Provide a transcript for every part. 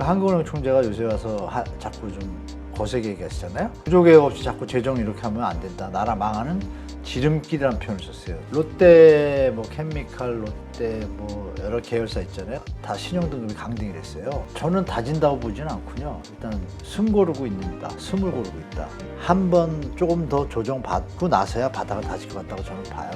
한국은행 총재가 요새 와서 자꾸 좀 거세게 얘기하시잖아요. 구조개혁 없이 자꾸 재정 이렇게 하면 안 된다. 나라 망하는 지름길이라는 표현을 썼어요. 롯데, 뭐 케미칼, 롯데 뭐 여러 계열사 있잖아요. 다 신용등급이 강등이 됐어요. 저는 다진다고 보지는 않군요. 일단 숨 고르고 있습니다. 숨을 고르고 있다. 한 번 조금 더 조정받고 나서야 바닥을 다질 것 같다고 저는 봐요.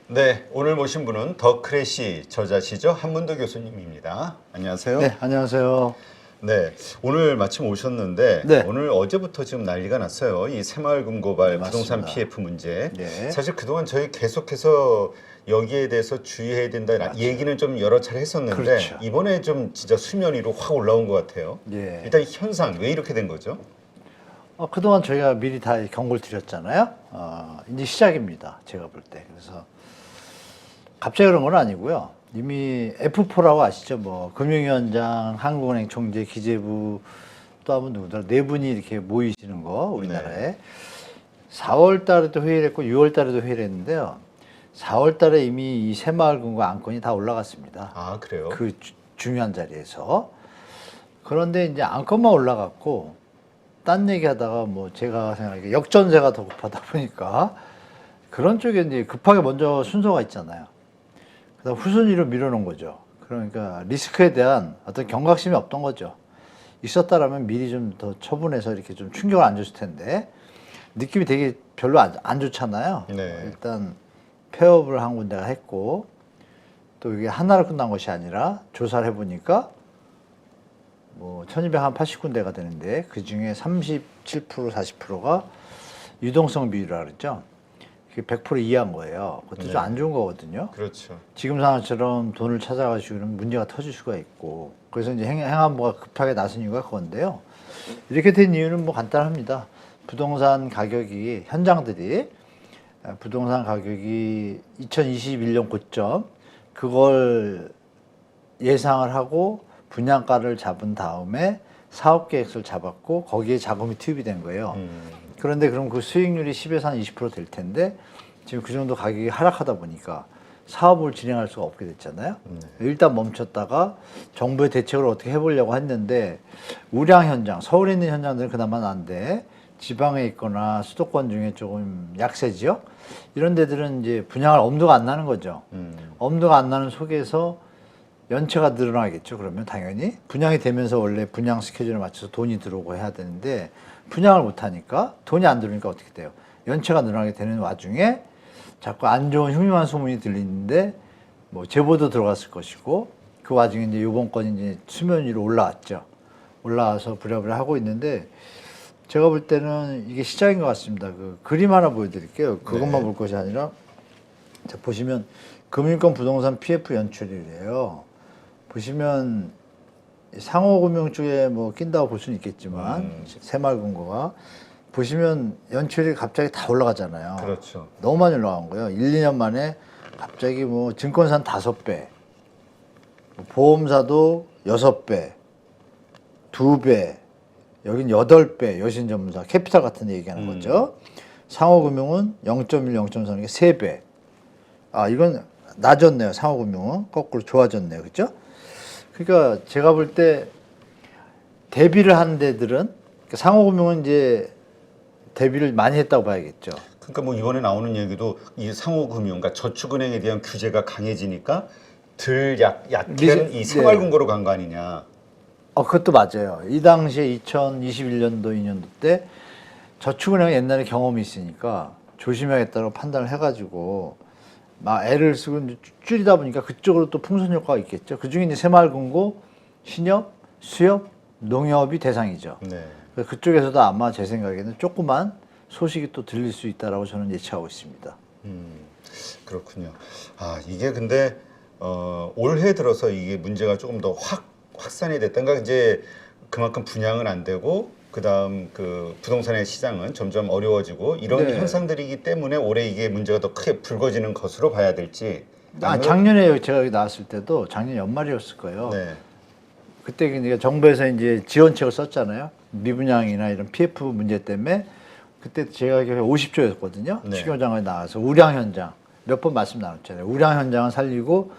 네, 오늘 모신 분은 더 크래시 저자시죠? 한문도 교수님입니다. 안녕하세요. 네, 안녕하세요. 네, 오늘 마침 오셨는데 네. 오늘 어제부터 지금 난리가 났어요. 이 새마을금 고발 네, 부동산 맞습니다. PF 문제. 네. 사실 그동안 저희 계속해서 여기에 대해서 주의해야 된다 맞죠. 얘기는 좀 여러 차례 했었는데 그렇죠. 이번에 좀 진짜 수면 위로 확 올라온 것 같아요. 예. 일단 현상 왜 이렇게 된 거죠? 그동안 저희가 미리 다 경고를 드렸잖아요. 이제 시작입니다. 제가 볼 때. 그래서 갑자기 그런 건 아니고요. 이미 F4라고 아시죠? 뭐 금융위원장, 한국은행 총재, 기재부 또 한 분 누구더라? 네 분이 이렇게 모이시는 거 우리나라에. 네. 4월 달에도 회의를 했고 6월 달에도 회의를 했는데요. 4월 달에 이미 이 새마을금고 안건이 다 올라갔습니다. 아, 그래요? 그 중요한 자리에서. 그런데 이제 안건만 올라갔고 딴 얘기하다가 뭐 제가 생각하기에 역전세가 더 급하다 보니까 그런 쪽에 이제 급하게 먼저 순서가 있잖아요. 그다음 후순위로 밀어놓은 거죠. 그러니까 리스크에 대한 어떤 경각심이 없던 거죠. 있었다라면 미리 좀 더 처분해서 이렇게 좀 충격을 안 줬을 텐데 느낌이 되게 별로 안 좋잖아요. 네. 일단 폐업을 한 군데가 했고 또 이게 하나로 끝난 것이 아니라 조사를 해보니까 뭐 1280군데가 되는데 그 중에 37% 40%가 유동성 비율이라 그랬죠. 그게 100% 이하인 거예요. 그것도 네. 좀 안 좋은 거거든요. 그렇죠. 지금 상황처럼 돈을 찾아가지고 그러면 문제가 터질 수가 있고 그래서 이제 행안부가 급하게 나선 이유가 그건데요. 이렇게 된 이유는 뭐 간단합니다. 부동산 가격이 현장들이 부동산 가격이 2021년 고점 그걸 예상을 하고 분양가를 잡은 다음에 사업 계획서를 잡았고 거기에 자금이 투입이 된 거예요. 그런데 그럼 그 수익률이 10에서 한 20% 될 텐데 지금 그 정도 가격이 하락하다 보니까 사업을 진행할 수가 없게 됐잖아요. 일단 멈췄다가 정부의 대책을 어떻게 해보려고 했는데 우량 현장, 서울에 있는 현장들은 그나마 나은데 지방에 있거나 수도권 중에 조금 약세 지역 이런 데들은 이제 분양할 엄두가 안 나는 거죠. 엄두가 안 나는 속에서 연체가 늘어나겠죠. 그러면 당연히 분양이 되면서 원래 분양 스케줄에 맞춰서 돈이 들어오고 해야 되는데 분양을 못 하니까 돈이 안 들어오니까 어떻게 돼요? 연체가 늘어나게 되는 와중에 자꾸 안 좋은 흉흉한 소문이 들리는데 뭐 제보도 들어갔을 것이고 그 와중에 이제 이번 건이 이제 수면 위로 올라왔죠. 올라와서 부랴부랴 하고 있는데 제가 볼 때는 이게 시작인 것 같습니다. 그 그림 하나 보여드릴게요. 그것만 네. 볼 것이 아니라 자 보시면 금융권 부동산 PF 연출이래요. 보시면 상호금융 쪽에 뭐 낀다고 볼 수는 있겠지만 새마을금고가 보시면 연출이 갑자기 다 올라가잖아요. 그렇죠. 너무 많이 올라간 거예요. 1, 2년 만에 갑자기 뭐 증권사는 5배, 보험사도 6배, 2배, 여긴 8배, 여신전문사, 캐피탈 같은 데 얘기하는 거죠. 상호금융은 0.1, 0.3, 이게 3배. 아, 이건 낮았네요. 상호금융은 거꾸로 좋아졌네요. 그렇죠? 그러니까 제가 볼 때 대비를 하는 데들은 상호금융은 이제 대비를 많이 했다고 봐야겠죠. 그러니까 뭐 이번에 나오는 얘기도 이 상호금융, 그러니까 저축은행에 대한 규제가 강해지니까 덜 약한 이 새마을금고로 간 거 아니냐. 그것도 맞아요. 이 당시에 2021년도, 2년도 때 저축은행은 옛날에 경험이 있으니까 조심해야겠다고 판단을 해가지고 막 애를 쓰고 이제 줄이다 보니까 그쪽으로 또 풍선 효과가 있겠죠. 그 중에 이제 새마을금고, 신협, 수협, 농협이 대상이죠. 네. 그쪽에서도 아마 제 생각에는 조그만 소식이 또 들릴 수 있다라고 저는 예측하고 있습니다. 그렇군요. 아, 이게 근데 올해 들어서 이게 문제가 조금 더 확산이 됐던가 이제 그만큼 분양은 안 되고 그다음 그 부동산의 시장은 점점 어려워지고 이런 네. 현상들이기 때문에 올해 이게 문제가 더 크게 불거지는 것으로 봐야 될지. 작년에 제가 여기 나왔을 때도 작년 연말이었을 거예요. 네. 그때 정부에서 이제 지원책을 썼잖아요. 미분양이나 이런 PF 문제 때문에 그때 제가 기억에 50조였거든요. 네. 추경장관이 나와서 우량 현장 몇 번 말씀 나눴잖아요. 우량 현장은 살리고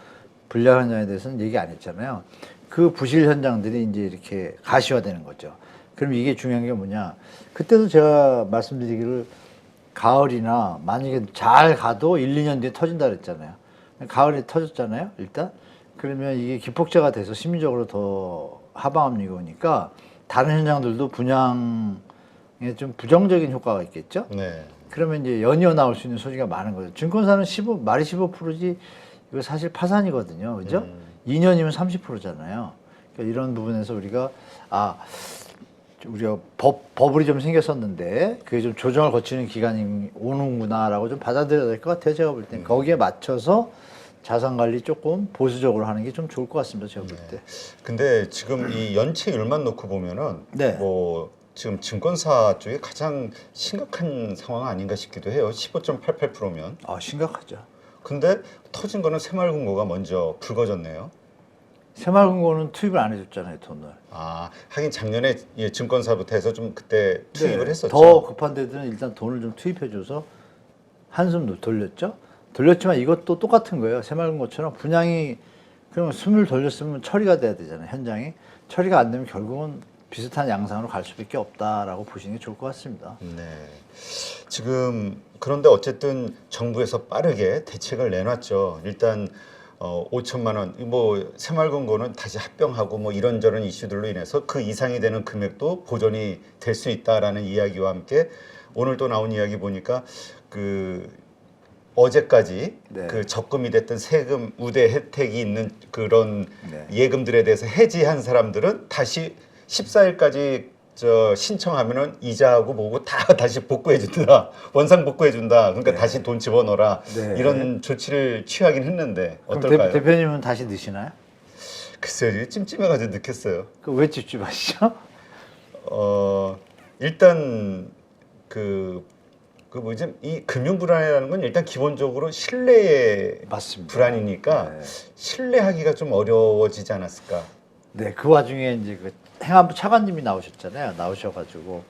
불량 현장에 대해서는 얘기 안 했잖아요. 그 부실 현장들이 이제 이렇게 가시화되는 거죠. 그럼 이게 중요한 게 뭐냐? 그때도 제가 말씀드리기를 가을이나 만약에 잘 가도 1, 2년 뒤에 터진다 그랬잖아요. 가을에 터졌잖아요. 일단 그러면 이게 기폭제가 돼서 심리적으로 더 하방압력이 오니까 다른 현장들도 분양에 좀 부정적인 효과가 있겠죠. 네. 그러면 이제 연이어 나올 수 있는 소지가 많은 거죠. 증권사는 말이 15%지 이거 사실 파산이거든요. 그죠? 2년이면 30%잖아요. 그러니까 이런 부분에서 우리가 우리가 버블이 좀 생겼었는데 그게 좀 조정을 거치는 기간이 오는구나라고 좀 받아들여야 될 것 같아요. 제가 볼 땐. 거기에 맞춰서 자산 관리 조금 보수적으로 하는 게 좀 좋을 것 같습니다. 제가 볼 때. 근데 지금 이 연체율만 놓고 보면은 네. 뭐 지금 증권사 쪽이 가장 심각한 상황 아닌가 싶기도 해요. 15.88%면. 심각하죠. 근데 터진 거는 새마을금고가 먼저 불거졌네요. 새마을금고는 투입을 안 해줬잖아요, 돈을. 하긴 작년에 예, 증권사부터 해서 좀 그때 투입을 네, 했었죠. 더 급한 데들은 일단 돈을 좀 투입해줘서 한숨 돌렸죠. 돌렸지만 이것도 똑같은 거예요. 새마을금고처럼 분양이 그러면 숨을 돌렸으면 처리가 돼야 되잖아요. 현장이 처리가 안 되면 결국은 비슷한 양상으로 갈 수밖에 없다라고 보시는 게 좋을 것 같습니다. 네. 지금 그런데 어쨌든 정부에서 빠르게 대책을 내놨죠. 일단 5천만 원, 뭐 새마을금고는 다시 합병하고 뭐 이런저런 이슈들로 인해서 그 이상이 되는 금액도 보존이 될 수 있다라는 이야기와 함께 오늘 또 나온 이야기 보니까 그 어제까지 네. 그 적금이 됐던 세금 우대 혜택이 있는 그런 네. 예금들에 대해서 해지한 사람들은 다시 14일까지 신청하면은 이자하고 뭐고 다 다시 복구해 준다. 원상 복구해 준다. 그러니까 네. 다시 돈 집어넣어라. 네. 이런 조치를 취하긴 했는데 그럼 어떨까요? 대표님은 다시 넣으시나요? 글쎄요. 찜찜해가지고 느꼈어요. 왜 찝찝하시죠? 일단 그 뭐지? 이 금융 불안이라는 건 일단 기본적으로 신뢰의 맞습니다. 불안이니까 네. 신뢰하기가 좀 어려워지지 않았을까? 네, 그 와중에 이제 그 행안부 차관님이 나오셨잖아요. 나오셔가지고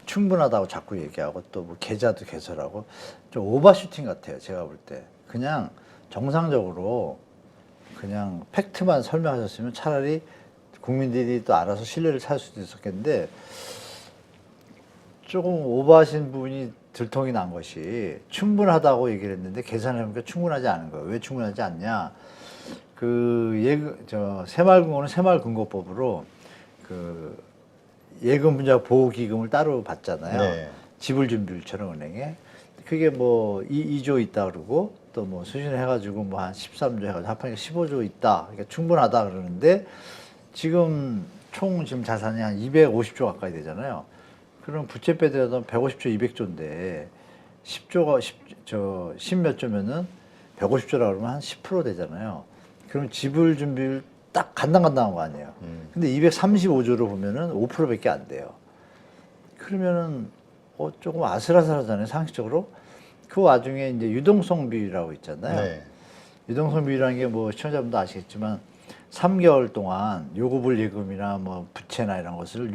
충분하다고 자꾸 얘기하고 또 뭐 계좌도 개설하고 좀 오버슈팅 같아요. 제가 볼 때 그냥 정상적으로 그냥 팩트만 설명하셨으면 차라리 국민들이 또 알아서 신뢰를 찾을 수도 있었겠는데 조금 오버하신 부분이 들통이 난 것이 충분하다고 얘기를 했는데 계산해보니까 충분하지 않은 거예요. 왜 충분하지 않냐? 새마을금고는 새마을금고법으로 그 예금분자 보호기금을 따로 받잖아요. 네. 지불준비율처럼 은행에. 그게 뭐 2조 있다 그러고 또 뭐 수신을 해가지고 뭐 한 13조 해가지고 합하니까 15조 있다. 그러니까 충분하다 그러는데 지금 총 지금 자산이 한 250조 가까이 되잖아요. 그럼 부채 빼더라도 150조, 200조인데 10 몇 조면은 150조라 그러면 한 10% 되잖아요. 그럼 지불 준비율 딱 간당간당한 거 아니에요. 근데 235조로 보면은 5%밖에 안 돼요. 그러면은 조금 아슬아슬하잖아요, 상식적으로. 그 와중에 이제 유동성 비율이라고 있잖아요. 네. 유동성 비율이라는 게 뭐 시청자분도 아시겠지만 3개월 동안 요구불 예금이나 뭐 부채나 이런 것을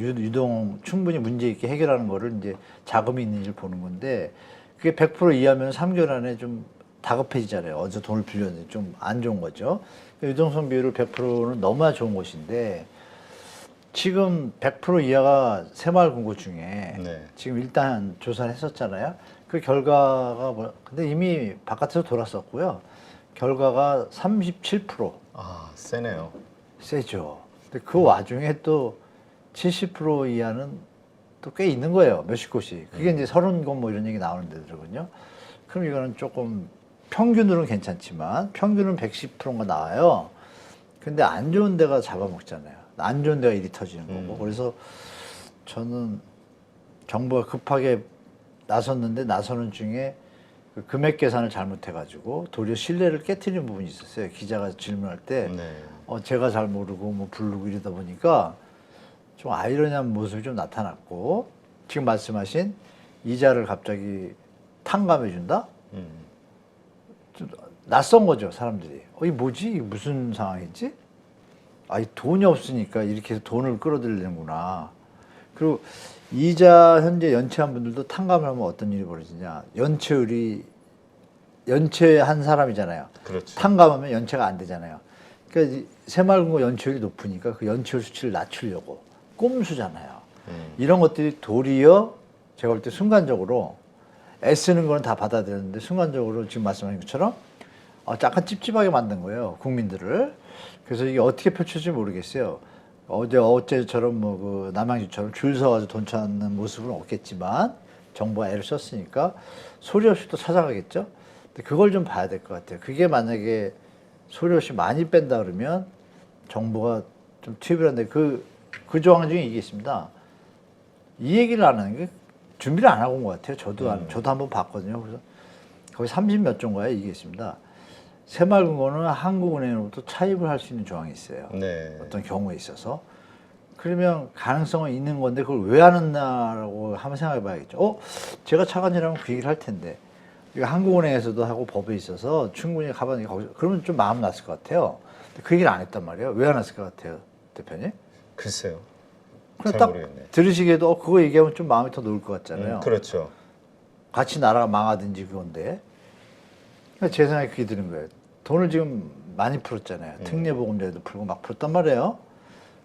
충분히 문제 있게 해결하는 거를 이제 자금이 있는지를 보는 건데 그게 100% 이하면 3개월 안에 좀 다급해지잖아요. 어디서 돈을 빌렸는데 좀 안 좋은 거죠. 유동성 비율을 100%는 너무나 좋은 것인데 지금 100% 이하가 새마을금고 중에 네. 지금 일단 조사를 했었잖아요. 그 결과가 근데 이미 바깥에서 돌았었고요. 결과가 37%. 세네요. 세죠. 근데 그 와중에 또 70% 이하는 또 꽤 있는 거예요. 몇십 곳이. 그게 이제 30곳 뭐 이런 얘기 나오는 데더라고요. 그럼 이거는 조금 평균으로는 괜찮지만 평균은 110%가 나와요. 근데 안 좋은 데가 잡아먹잖아요. 안 좋은 데가 일이 터지는 거고. 그래서 저는 정부가 급하게 나섰는데 나서는 중에 그 금액 계산을 잘못해가지고 도리어 신뢰를 깨트리는 부분이 있었어요. 기자가 질문할 때 네. 제가 잘 모르고 뭐 부르고 이러다 보니까 좀 아이러니한 모습이 좀 나타났고 지금 말씀하신 이자를 갑자기 탕감해준다? 좀 낯선 거죠, 사람들이. 이게 뭐지? 이게 무슨 상황이지? 이 돈이 없으니까 이렇게 해서 돈을 끌어들이는구나. 그리고 이자 현재 연체한 분들도 탕감을 하면 어떤 일이 벌어지냐. 연체한 사람이잖아요. 그렇죠. 탕감하면 연체가 안 되잖아요. 그러니까 이 새마을금고 연체율이 높으니까 그 연체율 수치를 낮추려고 꼼수잖아요. 이런 것들이 도리어 제가 볼 때 순간적으로 애쓰는 거는 다 받아들였는데 순간적으로 지금 말씀하신 것처럼 약간 찝찝하게 만든 거예요. 국민들을. 그래서 이게 어떻게 펼쳐질지 모르겠어요. 어제처럼 뭐 그 남양주처럼 줄 서가지고 돈 찾는 모습은 없겠지만 정부가 애를 썼으니까 소리 없이 또 찾아가겠죠. 근데 그걸 좀 봐야 될 것 같아요. 그게 만약에 소리 없이 많이 뺀다 그러면 정부가 좀 투입을 하는데 그 조항 중에 이게 있습니다. 이 얘기를 안 하는 게 준비를 안 하고 온 것 같아요. 저도 한번 봤거든요. 그래서 거기 30몇 조인가에 이게 있습니다. 새마을금고는 한국은행으로부터 차입을 할 수 있는 조항이 있어요. 네. 어떤 경우에 있어서. 그러면 가능성은 있는 건데 그걸 왜 하느냐라고 한번 생각해 봐야겠죠. 제가 차관이라면 그 얘기를 할 텐데. 이거 한국은행에서도 하고 법에 있어서 충분히 가봤는데 거기서 그러면 좀 마음 났을 것 같아요. 근데 그 얘기를 안 했단 말이에요. 왜 안 했을 것 같아요, 대표님? 글쎄요. 그럼 잘 딱 모르겠네. 들으시기에도 그거 얘기하면 좀 마음이 더 놓을 것 같잖아요. 그렇죠. 같이 나라가 망하든지 그건데. 그러니까 제 생각에 그게 드는 거예요. 돈을 지금 많이 풀었잖아요. 특례보금자리도 풀고 막 풀었단 말이에요.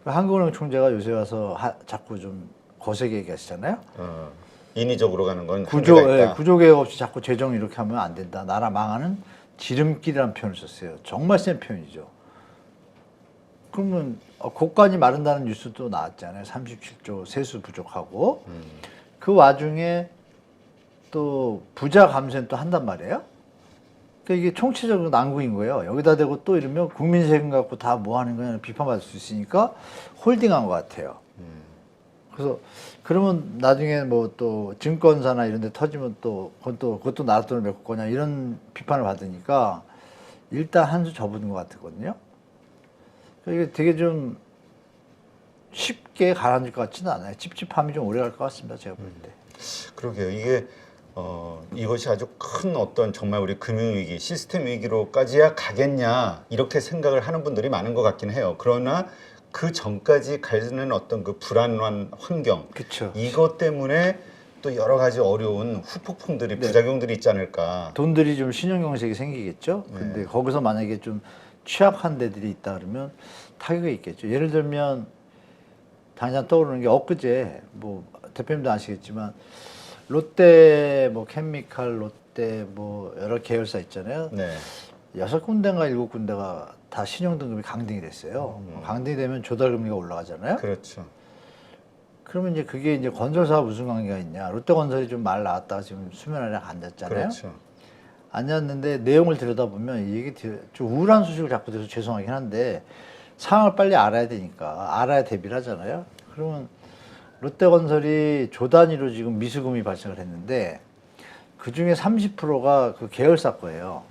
한국은행 총재가 요새 와서 자꾸 좀 거세게 얘기하시잖아요. 인위적으로 가는 건 한계가 있다. 구조개혁 없이 자꾸 재정 이렇게 하면 안 된다. 나라 망하는 지름길이라는 표현을 썼어요. 정말 센 표현이죠. 그러면 국간이 마른다는 뉴스도 나왔잖아요. 37조 세수 부족하고. 그 와중에 또 부자 감세는 또 한단 말이에요. 그러니까 이게 총체적으로 난국인 거예요. 여기다 대고 또 이러면 국민 세금 갖고 다 뭐 하는 거냐 비판받을 수 있으니까 홀딩한 것 같아요. 그래서 그러면 나중에 뭐 또 증권사나 이런 데 터지면 또 그것도 나라 돈을 메꿀 거냐 이런 비판을 받으니까 일단 한 수 접은 것 같거든요. 이게 되게 좀 쉽게 가라앉을 것 같지는 않아요. 찝찝함이 좀 오래 갈 것 같습니다. 제가 볼 때. 그러게요. 이게 이것이 아주 큰 어떤 정말 우리 금융위기, 시스템 위기로까지야 가겠냐 이렇게 생각을 하는 분들이 많은 것 같긴 해요. 그러나 그 전까지 가는 어떤 그 불안한 환경, 그쵸. 이것 때문에 또 여러 가지 어려운 후폭풍들이 부작용들이 있지 않을까. 돈들이 좀 신용경색이 생기겠죠. 근데 거기서 만약에 좀 취약한 데들이 있다 그러면 타격이 있겠죠. 예를 들면 당장 떠오르는 게 엊그제 뭐 대표님도 아시겠지만 롯데 뭐 케미칼, 롯데 뭐 여러 계열사 있잖아요. 네. 6군데인가 7군데가 다 신용등급이 강등이 됐어요. 강등이 되면 조달금리가 올라가잖아요. 그렇죠. 그러면 이제 그게 이제 건설사와 무슨 관계가 있냐. 롯데건설이 좀 말 나왔다가 지금 수면 아래 앉았잖아요. 그렇죠. 앉았는데 내용을 들여다보면 이게 좀 우울한 소식을 자꾸 들어서 죄송하긴 한데 상황을 빨리 알아야 되니까 알아야 대비를 하잖아요. 그러면 롯데건설이 조 단위로 지금 미수금이 발생을 했는데 그 중에 30%가 그 계열사 거예요.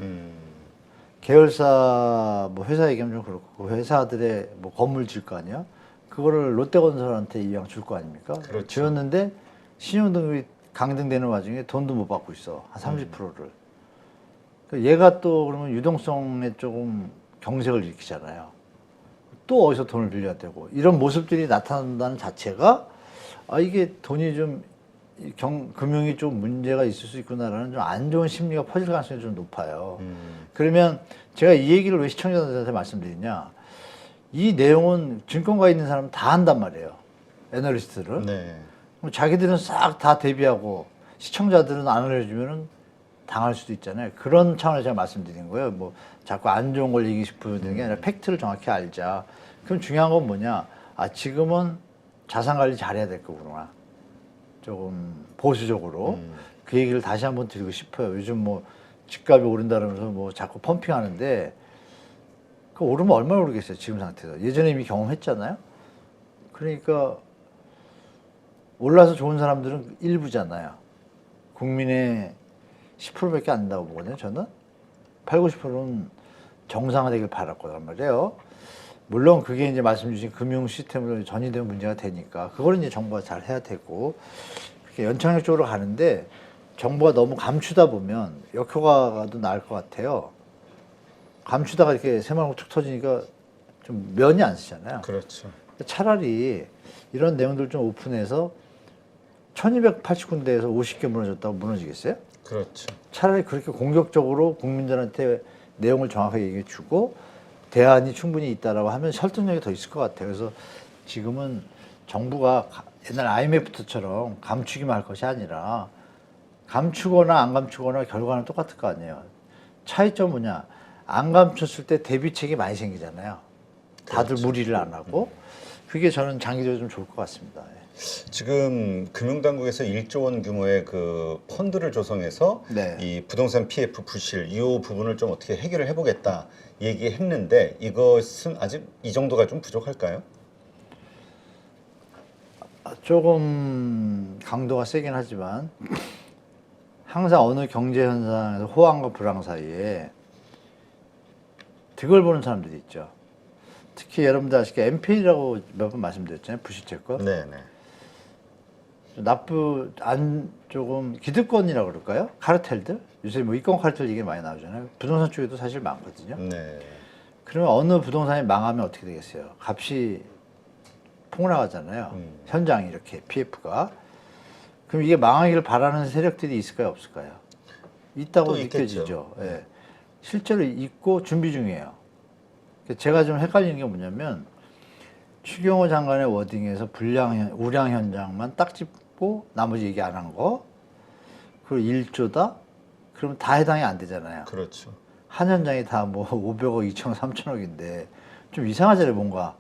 계열사 뭐 회사 얘기하면 좀 그렇고 그 회사들의 뭐 건물 질 거 아니야? 그거를 롯데건설한테 이왕 줄 거 아닙니까? 그렇죠. 지었는데 신용등급이 강등되는 와중에 돈도 못 받고 있어. 한 30%를. 얘가 또 그러면 유동성에 조금 경색을 일으키잖아요. 또 어디서 돈을 빌려야 되고 이런 모습들이 나타난다는 자체가 이게 돈이 좀 금융이 좀 문제가 있을 수 있구나라는 좀 안 좋은 심리가 퍼질 가능성이 좀 높아요. 그러면 제가 이 얘기를 왜 시청자들한테 말씀드리냐? 이 내용은 증권가에 있는 사람은 다 한단 말이에요. 애널리스트를. 네. 그럼 자기들은 싹 다 대비하고 시청자들은 안 알려주면은 당할 수도 있잖아요. 그런 차원에서 제가 말씀드린 거예요. 뭐 자꾸 안 좋은 걸 얘기 싶으면 게 아니라 팩트를 정확히 알자. 그럼 중요한 건 뭐냐? 지금은 자산 관리 잘해야 될 거구나. 조금 보수적으로 그 얘기를 다시 한번 드리고 싶어요. 요즘 뭐 집값이 오른다 그러면서 뭐 자꾸 펌핑하는데 그 오르면 얼마나 오르겠어요. 지금 상태에서. 예전에 이미 경험했잖아요. 그러니까 올라서 좋은 사람들은 일부잖아요. 국민의 10%밖에 안 된다고 보거든요. 저는 8, 90%는 정상화되길 바랄 거란 말이에요. 물론 그게 이제 말씀 주신 금융 시스템으로 전이되면 문제가 되니까 그거는 이제 정부가 잘 해야 되고 그렇게 연착륙 쪽으로 가는데 정부가 너무 감추다 보면 역효과도 나을 것 같아요. 감추다가 이렇게 새마을고 툭 터지니까 좀 면이 안 쓰잖아요. 그렇죠. 차라리 이런 내용들 좀 오픈해서 1280군데에서 50개 무너졌다고 무너지겠어요? 그렇죠. 차라리 그렇게 공격적으로 국민들한테 내용을 정확하게 얘기해 주고 대안이 충분히 있다라고 하면 설득력이 더 있을 것 같아요. 그래서 지금은 정부가 옛날 IMF 때처럼 감추기만 할 것이 아니라 감추거나 안 감추거나 결과는 똑같을 거 아니에요. 차이점 뭐냐? 안 감췄을 때 대비책이 많이 생기잖아요. 다들 그렇죠. 무리를 안 하고 그게 저는 장기적으로 좀 좋을 것 같습니다. 예. 지금 금융당국에서 1조 원 규모의 그 펀드를 조성해서 네. 이 부동산 PF 부실 이 부분을 좀 어떻게 해결을 해보겠다 얘기했는데 이것은 아직 이 정도가 좀 부족할까요? 조금 강도가 세긴 하지만 항상 어느 경제 현상에서 호황과 불황 사이에 득을 보는 사람들이 있죠. 특히 여러분들 아시게 NPL이라고 몇 번 말씀드렸잖아요. 부실채권. 네네. 조금 기득권이라고 그럴까요? 카르텔들? 요새 뭐 이권 카르텔 얘기 많이 나오잖아요. 부동산 쪽에도 사실 많거든요. 네. 그러면 어느 부동산이 망하면 어떻게 되겠어요? 값이 폭락하잖아요. 현장이 이렇게 PF가. 그럼 이게 망하기를 바라는 세력들이 있을까요? 없을까요? 있다고 또 있겠죠. 느껴지죠. 예. 실제로 있고 준비 중이에요. 제가 좀 헷갈리는 게 뭐냐면 추경호 장관의 워딩에서 우량 현장만 딱 짚고 나머지 얘기 안 한 거. 그리고 1조다? 그러면 다 해당이 안 되잖아요. 그렇죠. 한 현장이 다 뭐 500억, 2천억, 3천억인데 좀 이상하잖아요, 뭔가.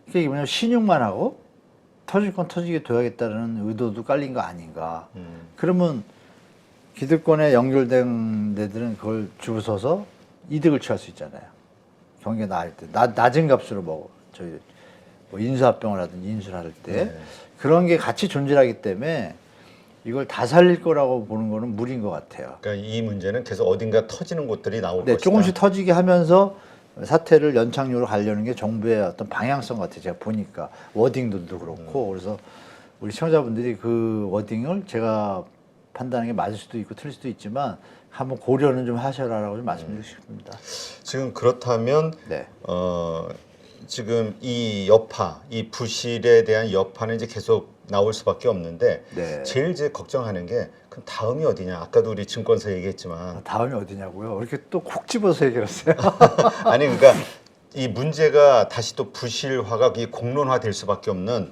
이게 뭐냐면 신용만 하고 터질 건 터지게 둬야겠다는 의도도 깔린 거 아닌가. 그러면 기득권에 연결된 데들은 그걸 줄 서서 이득을 취할 수 있잖아요. 경기가 나을 때. 낮은 값으로 뭐 인수합병을 하든지 인수를 할 때. 네. 그런 게 같이 존재하기 때문에 이걸 다 살릴 거라고 보는 거는 무리인 것 같아요. 그러니까 이 문제는 계속 어딘가 터지는 곳들이 나올 네, 것이다. 조금씩 터지게 하면서 사태를 연착륙으로 가려는 게 정부의 어떤 방향성 같아요. 제가 보니까 워딩들도 그렇고 그래서 우리 시청자분들이 그 워딩을 제가 판단하는 게 맞을 수도 있고 틀릴 수도 있지만 한번 고려는 좀 하셔라라고 좀 말씀드리고 싶습니다. 지금 그렇다면 네. 지금 이 여파, 이 부실에 대한 여파는 이제 계속 나올 수밖에 없는데 네. 제일 이제 걱정하는 게 그럼 다음이 어디냐? 아까도 우리 증권사 얘기했지만 다음이 어디냐고요? 이렇게 또 콕 집어서 얘기했어요. 아니 그러니까 이 문제가 다시 또 부실화가 이 공론화될 수밖에 없는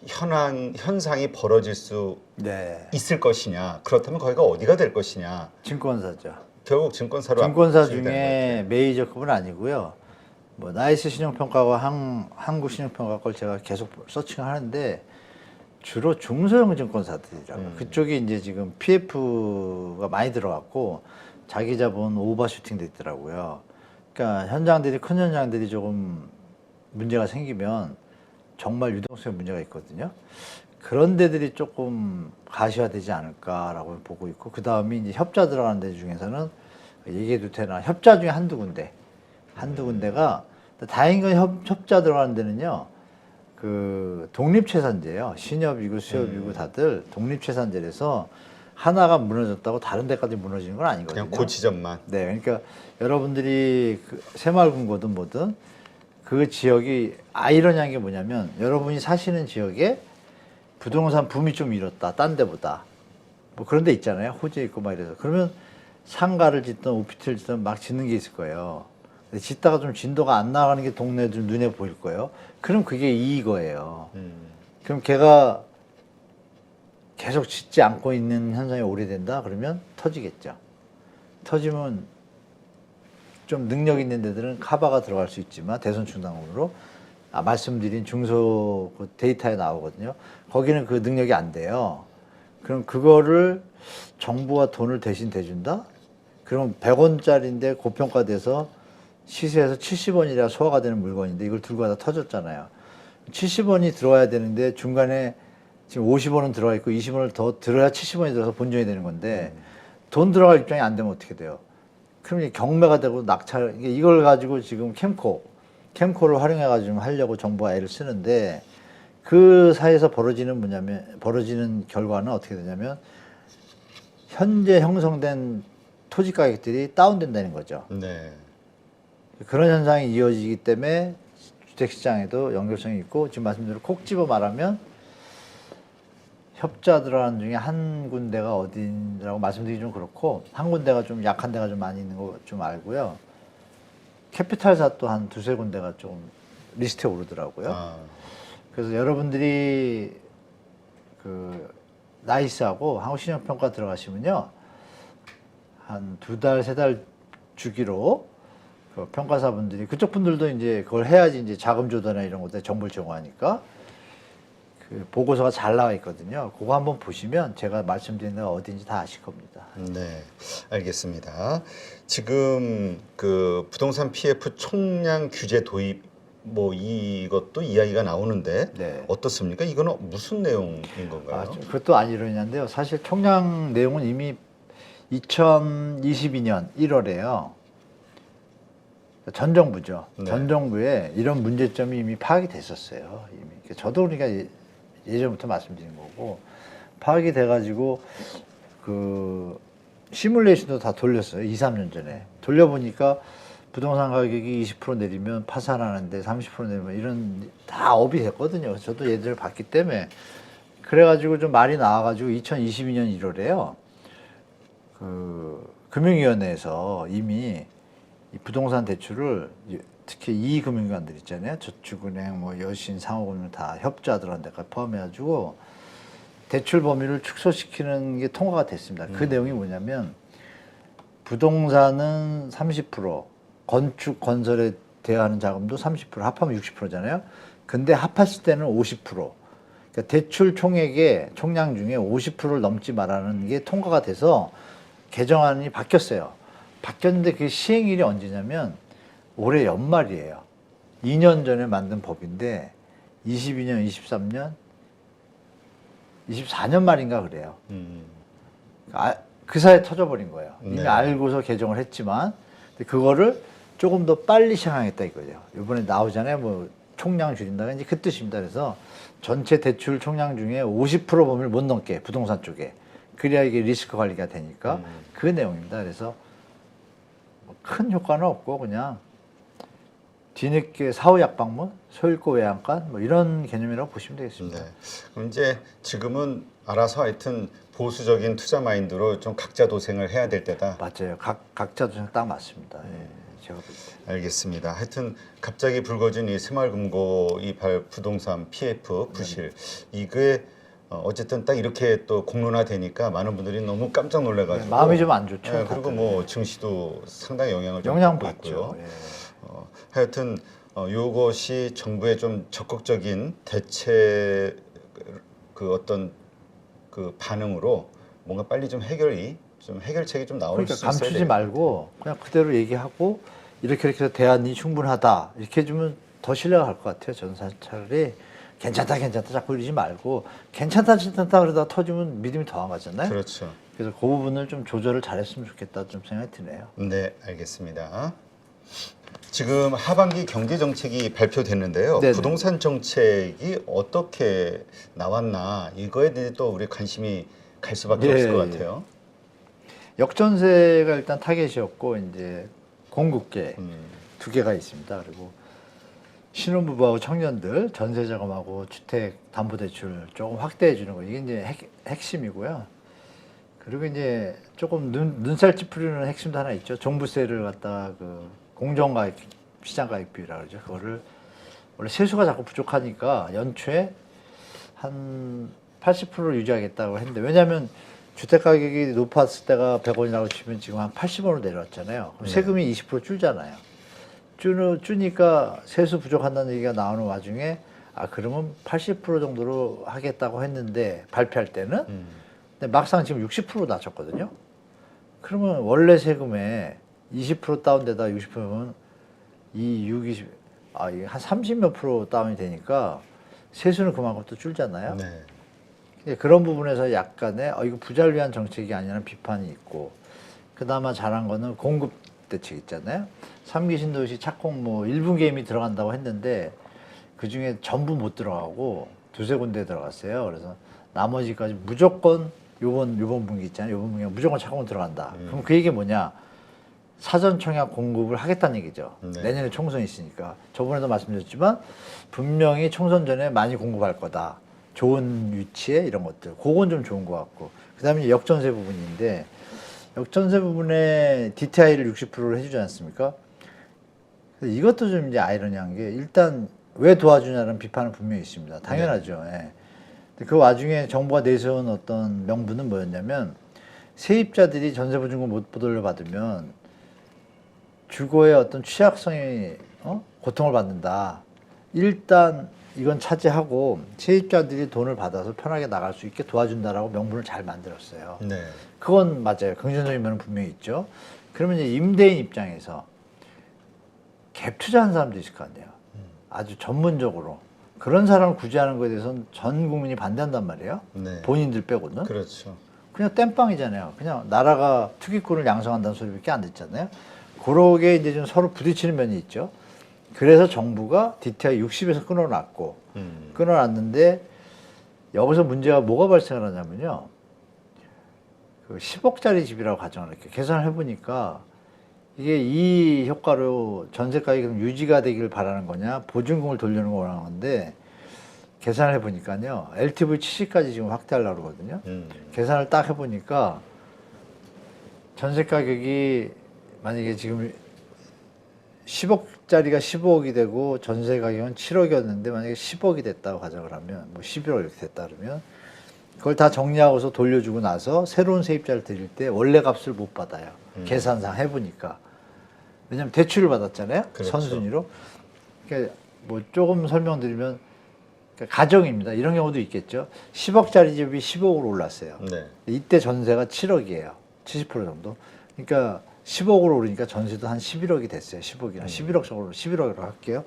현상이 벌어질 수 네. 있을 것이냐? 그렇다면 거기가 어디가 될 것이냐? 증권사죠. 결국 증권사로 증권사 압축이 되는 것 중에 같아요. 메이저급은 아니고요. 뭐 나이스 신용평가와 한국 신용평가 걸 제가 계속 서칭하는데 주로 중소형 증권사들이라고 그쪽이 이제 지금 PF가 많이 들어갔고 자기 자본 오버슈팅 됐더라고요. 그러니까 큰 현장들이 조금 문제가 생기면 정말 유동성에 문제가 있거든요. 그런 데들이 조금 가시화되지 않을까라고 보고 있고 그 다음에 이제 협자 들어가는 데 중에서는 얘기해도 되나 협자 중에 한두 군데가 다행인 건 협자 들어가는 데는요. 그 독립채산제예요. 신협이고 수협이고 다들 독립채산제라서 하나가 무너졌다고 다른 데까지 무너지는 건 아니거든요. 그냥 그 지점만. 네, 그러니까 여러분들이 그 새마을금고든 뭐든 그 지역이 아이러니한 게 뭐냐면 여러분이 사시는 지역에 부동산 붐이 좀 일었다. 딴 데보다. 뭐 그런 데 있잖아요. 호재 있고 막 이래서. 그러면 상가를 짓든 오피스텔을 짓든 막 짓는 게 있을 거예요. 근데 짓다가 좀 진도가 안 나가는 게 동네들 눈에 보일 거예요. 그럼 그게 이익어예요. 그럼 걔가 계속 짓지 않고 있는 현상이 오래된다? 그러면 터지겠죠. 터지면 좀 능력 있는 데들은 카바가 들어갈 수 있지만 대선충당으로 말씀드린 중소 그 데이터에 나오거든요. 거기는 그 능력이 안 돼요. 그럼 그거를 정부가 돈을 대신 대준다? 그러면 100원짜리인데 고평가돼서 시세에서 70원이라 소화가 되는 물건인데 이걸 들고 가다 터졌잖아요. 70원이 들어와야 되는데 중간에 지금 50원은 들어가 있고 20원을 더 들어야 70원이 들어서 본전이 되는 건데 돈 들어갈 입장이 안 되면 어떻게 돼요? 그럼 이게 경매가 되고 낙찰, 이걸 가지고 지금 캠코를 활용해가지고 하려고 정부가 애를 쓰는데 그 사이에서 벌어지는 결과는 어떻게 되냐면 현재 형성된 토지 가격들이 다운된다는 거죠. 네. 그런 현상이 이어지기 때문에 주택시장에도 연결성이 있고 지금 말씀대로 콕 집어 말하면 협자 들어가는 중에 한 군데가 어디라고 말씀드리기 좀 그렇고 한 군데가 좀 약한 데가 좀 많이 있는 거 좀 알고요. 캐피탈사 또 한 두세 군데가 좀 리스트에 오르더라고요. 아, 그래서 여러분들이 그 나이스하고 한국신용평가 들어가시면요. 한 2달, 3달 주기로 그 평가사분들이 그쪽 분들도 이제 그걸 해야지 이제 자금 조달이나 이런 것들 정보를 제공하니까 그 보고서가 잘 나와 있거든요. 그거 한번 보시면 제가 말씀드린 데가 어딘지 다 아실 겁니다. 네, 알겠습니다. 지금 그 부동산 PF 총량 규제 도입 뭐 이것도 이야기가 나오는데 네. 어떻습니까? 이거는 무슨 내용인 건가요? 그것도 안 이러냐인데요. 사실 총량 내용은 이미 2022년 1월에요. 전 정부죠. 네. 전 정부에 이런 문제점이 이미 파악이 됐었어요. 이미. 저도 그러니까 예전부터 말씀드린 거고 파악이 돼가지고 그 시뮬레이션도 다 돌렸어요. 2, 3년 전에. 돌려보니까 부동산 가격이 20% 내리면 파산하는데 30% 내리면 이런 다 업이 됐거든요. 저도 얘들을 봤기 때문에 그래가지고 좀 말이 나와가지고 2022년 1월에요. 그 금융위원회에서 이미 이 부동산 대출을 특히 이 금융기관들 있잖아요. 저축은행, 뭐 여신, 상호금융 다 협조하더라는 데까지 포함해가지고 대출 범위를 축소시키는 게 통과가 됐습니다. 그 내용이 뭐냐면 부동산은 30%, 건축, 건설에 대하는 자금도 30%, 합하면 60%잖아요. 근데 합했을 때는 50%. 그러니까 대출 총액의 총량 중에 50%를 넘지 말라는 게 통과가 돼서 개정안이 바뀌었어요. 바뀌었는데 그 시행일이 언제냐면 올해 연말이에요. 2년 전에 만든 법인데 22년, 23년, 24년 말인가 그래요. 그 사이에 터져버린 거예요. 이미 네. 알고서 개정을 했지만 근데 그거를 조금 더 빨리 시행하겠다 이거죠. 이번에 나오잖아요. 뭐 총량 줄인다가 이제 그 뜻입니다. 그래서 전체 대출 총량 중에 50% 범위를 못 넘게 부동산 쪽에 그래야 이게 리스크 관리가 되니까 그 내용입니다. 그래서 큰 효과는 없고 그냥 뒤늦게 사후 약방문, 소일고 외양간 뭐 이런 개념이라고 보시면 되겠습니다. 네. 그럼 이제 지금은 알아서 하여튼 보수적인 투자 마인드로 좀 각자 도생을 해야 될 때다. 맞아요. 각자 도생 딱 맞습니다. 예, 제가 볼 때. 알겠습니다. 하여튼 갑자기 불거진 이 새마을금고 이발 부동산 PF 부실 이게 어쨌든 딱 이렇게 또 공론화되니까 많은 분들이 너무 깜짝 놀래가지고 네, 마음이 좀 안 좋죠. 예, 그리고 뭐 증시도 상당히 영향을 좀 영향 받고 받죠. 있고요. 예. 하여튼 이것이 정부의 좀 적극적인 대체 그 어떤 그 반응으로 뭔가 빨리 좀 해결책이 좀 나올 그러니까 수 있어야 감추지 돼요. 말고 그냥 그대로 얘기하고 이렇게 해서 대안이 충분하다 이렇게 해주면 더 신뢰가 갈 것 같아요. 저는 차라리 괜찮다 자꾸 이러지 말고 괜찮다 그러다 터지면 믿음이 더 안 가잖아요. 그렇죠. 그래서 그 부분을 좀 조절을 잘했으면 좋겠다 좀 생각이 드네요. 네, 알겠습니다. 지금 하반기 경제 정책이 발표됐는데요. 네네. 부동산 정책이 어떻게 나왔나 이거에 대해 또 우리 관심이 갈 수밖에 예, 없을 것 예. 같아요. 역전세가 일단 타겟이었고 이제 공급계 음, 2개가 있습니다. 그리고 신혼부부하고 청년들 전세자금하고 주택담보대출 조금 확대해 주는 거 이게 이제 핵심이고요. 그리고 이제 조금 눈살 찌푸리는 핵심도 하나 있죠. 종부세를 갖다가 그 공정가액 시장가액 비율이라 그러죠. 그거를 원래 세수가 자꾸 부족하니까 연초에 한 80%를 유지하겠다고 했는데 왜냐하면 주택 가격이 높았을 때가 100원이라고 치면 지금 한 80원으로 내려왔잖아요. 그럼 세금이 20% 줄잖아요. 주니까 세수 부족한다는 얘기가 나오는 와중에 그러면 80% 정도로 하겠다고 했는데 발표할 때는 근데 막상 지금 60% 낮췄거든요. 그러면 원래 세금에 20% 다운되다 60%면 이게 한 30몇 프로 다운이 되니까 세수는 그만큼 또 줄잖아요. 네. 그런 부분에서 약간의 이거 부자를 위한 정책이 아니라는 비판이 있고 그나마 잘한 거는 공급 대책 있잖아요. 3기 신도시 착공 뭐 1분 게임이 들어간다고 했는데 그중에 전부 못 들어가고 두세 군데 들어갔어요. 그래서 나머지까지 무조건 요번 분기 있잖아요. 요번 분기가 무조건 착공 들어간다. 그럼 그 얘기 뭐냐? 사전 청약 공급을 하겠다는 얘기죠. 네. 내년에 총선이 있으니까. 저번에도 말씀드렸지만 분명히 총선 전에 많이 공급할 거다. 좋은 위치에 이런 것들. 그건 좀 좋은 것 같고. 그 다음에 역전세 부분인데, 역전세 부분에 DTI를 60%를 해주지 않습니까? 이것도 좀 이제 아이러니한 게, 일단 왜 도와주냐는 비판은 분명히 있습니다. 당연하죠. 예. 근데 그 와중에 정부가 내세운 어떤 명분은 뭐였냐면, 세입자들이 전세보증금 못 돌려받으면 주거의 어떤 취약성이 고통을 받는다. 일단 이건 차지하고 세입자들이 돈을 받아서 편하게 나갈 수 있게 도와준다라고 명분을 잘 만들었어요. 네. 그건 맞아요. 긍정적인 면은 분명히 있죠. 그러면 이제 임대인 입장에서 갭 투자한 사람도 있을 거 아니에요. 아주 전문적으로. 그런 사람을 구제하는 거에 대해서는 전 국민이 반대한단 말이에요. 네. 본인들 빼고는. 그렇죠. 그냥 땜빵이잖아요. 그냥 나라가 투기꾼을 양성한다는 소리밖에 안 듣잖아요. 그러게 이제 좀 서로 부딪히는 면이 있죠. 그래서 정부가 DTI 60에서 끊어놨고, 끊어놨는데 여기서 문제가 뭐가 발생을 하냐면요. 그 10억짜리 집이라고 가정을 이렇게 계산을 해보니까 이게 이 효과로 전세 가격이 그럼 유지가 되길 바라는 거냐, 보증금을 돌리는 거 원하는 건데, 계산을 해보니까요. LTV 70까지 지금 확대하려고 그러거든요. 계산을 딱 해보니까 전세 가격이 만약에 지금 10억짜리가 15억이 되고 전세 가격은 7억이었는데 만약에 10억이 됐다고 가정을 하면 뭐 11억 이렇게 됐다 그러면 그걸 다 정리하고서 돌려주고 나서 새로운 세입자를 드릴 때 원래 값을 못 받아요. 계산상 해보니까. 왜냐면 대출을 받았잖아요. 그렇죠. 선순위로. 그러니까 뭐 조금 설명드리면 그러니까 가정입니다. 이런 경우도 있겠죠. 10억짜리 집이 15억으로 올랐어요. 네. 이때 전세가 7억이에요. 70% 정도. 그러니까 10억으로 오르니까 전세도 한 11억이 됐어요. 10억이나 11억 정도로 11억으로 할게요.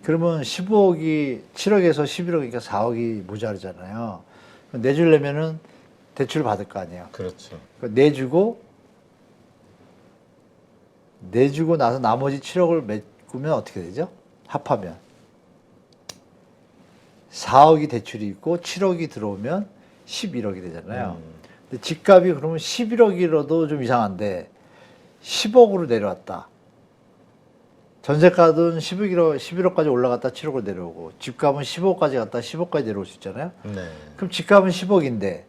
그러면 15억이 7억에서 11억이니까 4억이 모자르잖아요. 내주려면은 대출을 받을 거 아니에요. 그렇죠. 내주고 나서 나머지 7억을 메꾸면 어떻게 되죠? 합하면 4억이 대출이 있고 7억이 들어오면 11억이 되잖아요. 근데 집값이 그러면 11억이라도 좀 이상한데 10억으로 내려왔다. 전세가는 11억까지 올라갔다 7억으로 내려오고 집값은 15억까지 갔다 10억까지 내려올 수 있잖아요. 네. 그럼 집값은 10억인데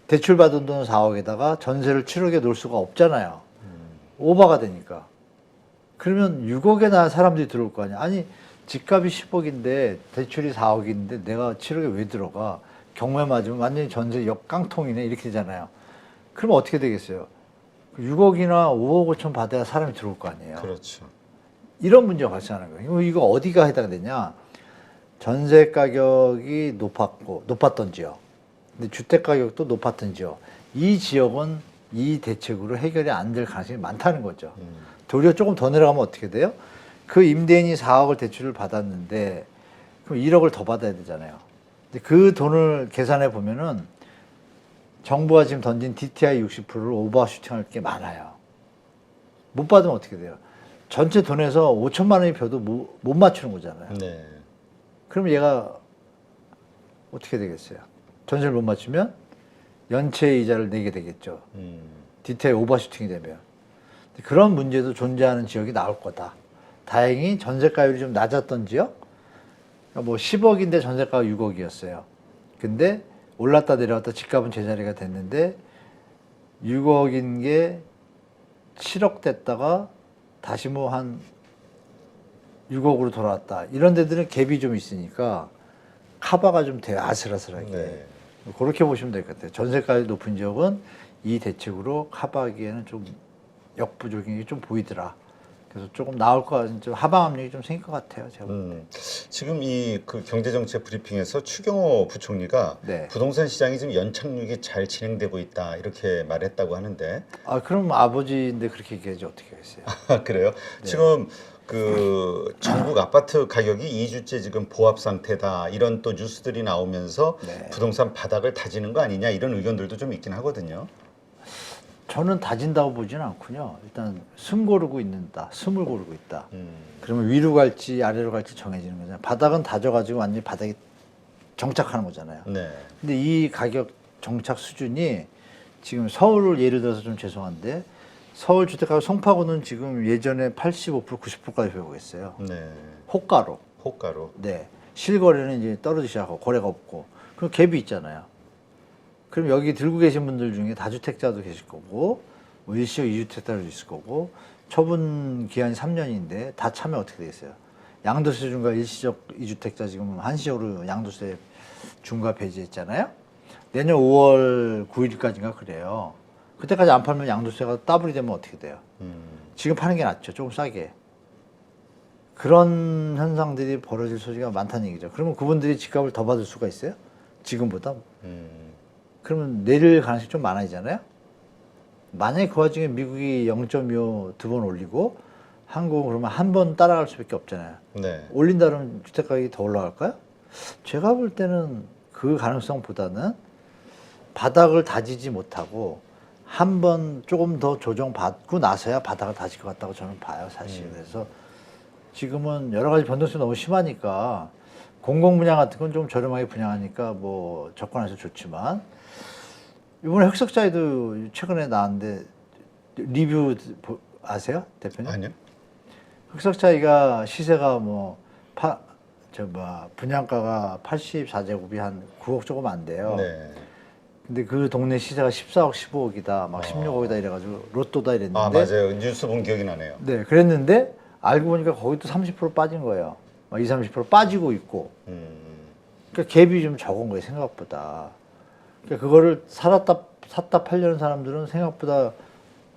대출 받은 돈은 4억에다가 전세를 7억에 놓을 수가 없잖아요. 오버가 되니까. 그러면 6억에나 사람들이 들어올 거 아니야. 아니 집값이 10억인데 대출이 4억인데 내가 7억에 왜 들어가? 경매 맞으면 완전히 전세 역깡통이네 이렇게 되잖아요. 그러면 어떻게 되겠어요? 6억이나 5억 5천 받아야 사람이 들어올 거 아니에요. 그렇죠. 이런 문제가 발생하는 거예요. 이거 어디가 해당되냐? 전세 가격이 높았던 지역, 근데 주택 가격도 높았던 지역. 이 지역은 이 대책으로 해결이 안 될 가능성이 많다는 거죠. 도리어 조금 더 내려가면 어떻게 돼요? 그 임대인이 4억을 대출을 받았는데 그럼 1억을 더 받아야 되잖아요. 근데 그 돈을 계산해 보면은 정부가 지금 던진 DTI 60%를 오버슈팅할 게 많아요. 못 받으면 어떻게 돼요? 전체 돈에서 5천만 원이 벼도 못 맞추는 거잖아요. 네. 그럼 얘가 어떻게 되겠어요? 전세를 못 맞추면 연체 이자를 내게 되겠죠. DTI 오버슈팅이 되면. 그런 문제도 존재하는 지역이 나올 거다. 다행히 전세가율이 좀 낮았던 지역, 그러니까 뭐 10억인데 전세가가 6억이었어요. 근데 올랐다 내려왔다 집값은 제자리가 됐는데 6억인 게 7억 됐다가 다시 뭐 한 6억으로 돌아왔다. 이런 데들은 갭이 좀 있으니까 카바가 좀 돼요. 아슬아슬하게. 네. 그렇게 보시면 될 것 같아요. 전세가율이 높은 지역은 이 대책으로 커버하기에는 좀 역부족인 게 좀 보이더라. 그래서 조금 나올 거 같은 좀 하방 압력이 좀 생길 것 같아요. 제가. 지금 이 그 경제정책 브리핑에서 추경호 부총리가 네. 부동산 시장이 지금 연착륙이 잘 진행되고 있다 이렇게 말했다고 하는데 아 그럼 아버지인데 그렇게 얘기하지 어떻게 했어요? 그래요? 네. 지금 그 전국 아파트 가격이 2주째 지금 보합 상태다 이런 또 뉴스들이 나오면서 네. 부동산 바닥을 다지는 거 아니냐 이런 의견들도 좀 있긴 하거든요. 저는 다진다고 보지는 않군요. 일단 숨을 고르고 있다. 그러면 위로 갈지 아래로 갈지 정해지는 거잖아요. 바닥은 다져가지고 완전히 바닥에 정착하는 거잖아요. 네. 근데 이 가격 정착 수준이 지금 서울을 예를 들어서 좀 죄송한데 서울 주택가격 송파구는 지금 예전에 85% 90%까지 배우고 있어요. 네. 호가로. 호가로. 네. 실거래는 이제 떨어지기 시작하고 거래가 없고. 그럼 갭이 있잖아요. 그럼 여기 들고 계신 분들 중에 다주택자도 계실 거고, 뭐 일시적 2주택자도 있을 거고, 처분 기한이 3년인데 다 차면 어떻게 되겠어요? 양도세 중과 일시적 2주택자 지금 한시적으로 양도세 중과 배제했잖아요. 내년 5월 9일까지인가 그래요. 그때까지 안 팔면 양도세가 더블이 되면 어떻게 돼요? 지금 파는 게 낫죠. 조금 싸게. 그런 현상들이 벌어질 소지가 많다는 얘기죠. 그러면 그분들이 집값을 더 받을 수가 있어요? 지금보다? 그러면 내릴 가능성이 좀 많아지잖아요. 만약에 그 와중에 미국이 0.25 두 번 올리고 한국은 그러면 한 번 따라갈 수밖에 없잖아요. 네. 올린다 그러면 주택가격이 더 올라갈까요? 제가 볼 때는 그 가능성보다는 바닥을 다지지 못하고 한 번 조금 더 조정받고 나서야 바닥을 다질 것 같다고 저는 봐요, 사실. 그래서 지금은 여러 가지 변동성이 너무 심하니까 공공 분양 같은 건 좀 저렴하게 분양하니까 뭐 접근해서 좋지만 이번에 흑석자이도 최근에 나왔는데 리뷰 아세요, 대표님? 아니요. 흑석자이가 시세가 분양가가 84제곱이 한 9억 조금 안 돼요. 네. 근데 그 동네 시세가 14억, 15억이다, 막 16억이다 이래가지고 로또다 이랬는데. 아 맞아요. 뉴스 본 기억이 나네요. 네, 그랬는데 알고 보니까 거기도 30% 빠진 거예요. 막 20, 30% 빠지고 있고. 그러니까 갭이 좀 적은 거예요, 생각보다. 그러니까 그거를 샀다 팔려는 사람들은 생각보다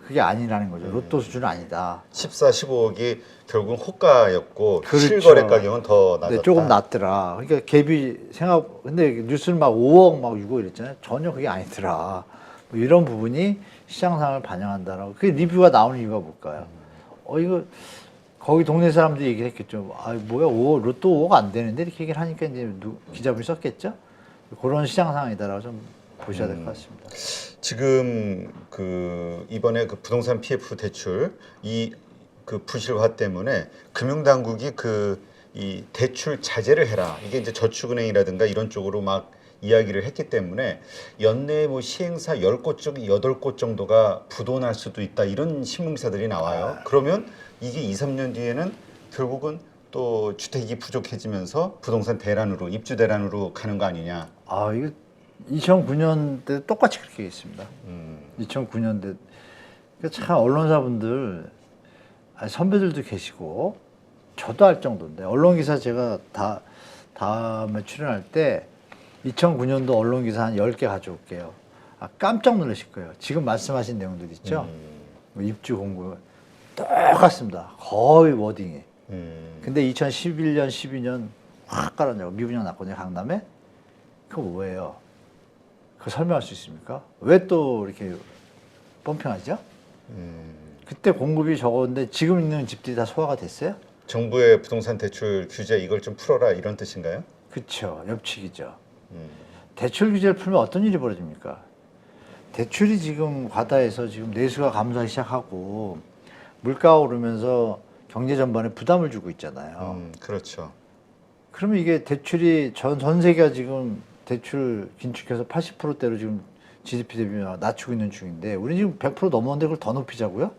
그게 아니라는 거죠. 로또 수준은 아니다. 14, 15억이 결국 호가였고 그렇죠. 실거래 가격은 더 낮았다. 네, 조금 낮더라. 그러니까 갭이 근데 뉴스는 막 5억, 막 6억 이랬잖아요. 전혀 그게 아니더라. 뭐 이런 부분이 시장 상황을 반영한다라고. 그게 리뷰가 나오는 이유가 뭘까요? 이거 거기 동네 사람들이 얘기를 했겠죠. 아, 뭐야, 로또 5억 안 되는데 이렇게 얘기를 하니까 이제 기자분이 썼겠죠. 그런 시장 상황이다라고 좀 보셔야 될 것 같습니다. 지금 이번에 그 부동산 PF 대출 그 부실화 때문에 금융당국이 이 대출 자제를 해라. 이게 이제 저축은행이라든가 이런 쪽으로 막 이야기를 했기 때문에 연내에 뭐 시행사 10곳 중 8곳 정도가 부도날 수도 있다. 이런 신문기사들이 나와요. 그러면 이게 2, 3년 뒤에는 결국은 또 주택이 부족해지면서 부동산 대란으로, 입주 대란으로 가는 거 아니냐. 아, 이거 2009년 때 똑같이 그렇게 했습니다. 2009년 때. 참 언론사분들, 선배들도 계시고, 저도 할 정도인데, 언론기사 제가 다음에 출연할 때, 2009년도 언론기사 한 10개 가져올게요. 깜짝 놀라실 거예요. 지금 말씀하신 내용들 있죠? 뭐 입주 공고. 똑같습니다. 거의 워딩이. 근데 2011년, 12년 확 깔았냐고. 미분양 났거든요, 강남에. 그거 뭐예요? 그거 설명할 수 있습니까? 왜 또 이렇게 펌핑하죠? 그때 공급이 적었는데 지금 있는 집들이 다 소화가 됐어요? 정부의 부동산 대출 규제 이걸 좀 풀어라 이런 뜻인가요? 그렇죠. 옆치기죠. 대출 규제를 풀면 어떤 일이 벌어집니까? 대출이 지금 과다해서 지금 내수가 감소하기 시작하고 물가가 오르면서 경제 전반에 부담을 주고 있잖아요. 그렇죠. 그러면 이게 대출이 전 세계가 지금 대출 긴축해서 80%대로 지금 GDP 대비 낮추고 있는 중인데 우리 지금 100% 넘었는데 그걸 더 높이자고요?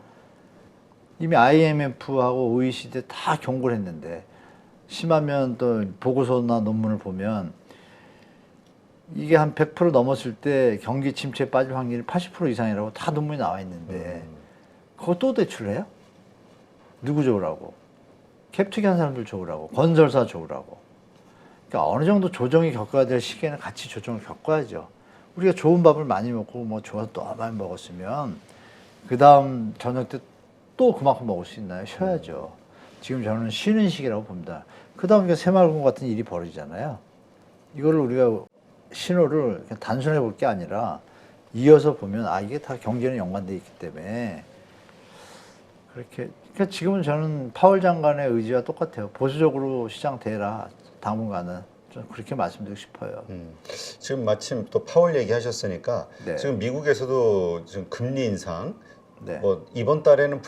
이미 IMF하고 OECD 다 경고를 했는데 심하면 또 보고서나 논문을 보면 이게 한 100% 넘었을 때 경기 침체에 빠질 확률이 80% 이상이라고 다 논문이 나와 있는데 그거 또 대출을 해요? 누구 좋으라고? 캡투기 한 사람들 좋으라고? 건설사 좋으라고? 그러니까 어느 정도 조정이 겪어야 될 시기에는 같이 조정을 겪어야죠. 우리가 좋은 밥을 많이 먹고 뭐 좋아서 또 많이 먹었으면 그 다음 저녁 때 또 그만큼 먹을 수 있나요? 쉬어야죠. 지금 저는 쉬는 시기라고 봅니다. 그 다음 새마을금 같은 일이 벌어지잖아요. 이거를 우리가 신호를 그냥 단순하게 볼 게 아니라 이어서 보면 이게 다 경제는 연관되어 있기 때문에 그렇게 그러니까 지금은 저는 파월 장관의 의지와 똑같아요. 보수적으로 시장 대라 당분간은 좀 그렇게 말씀드리고 싶어요. 지금 마침 또 파월 얘기하셨으니까 네. 지금 미국에서도 지금 금리 인상 네. 뭐 이번 달에는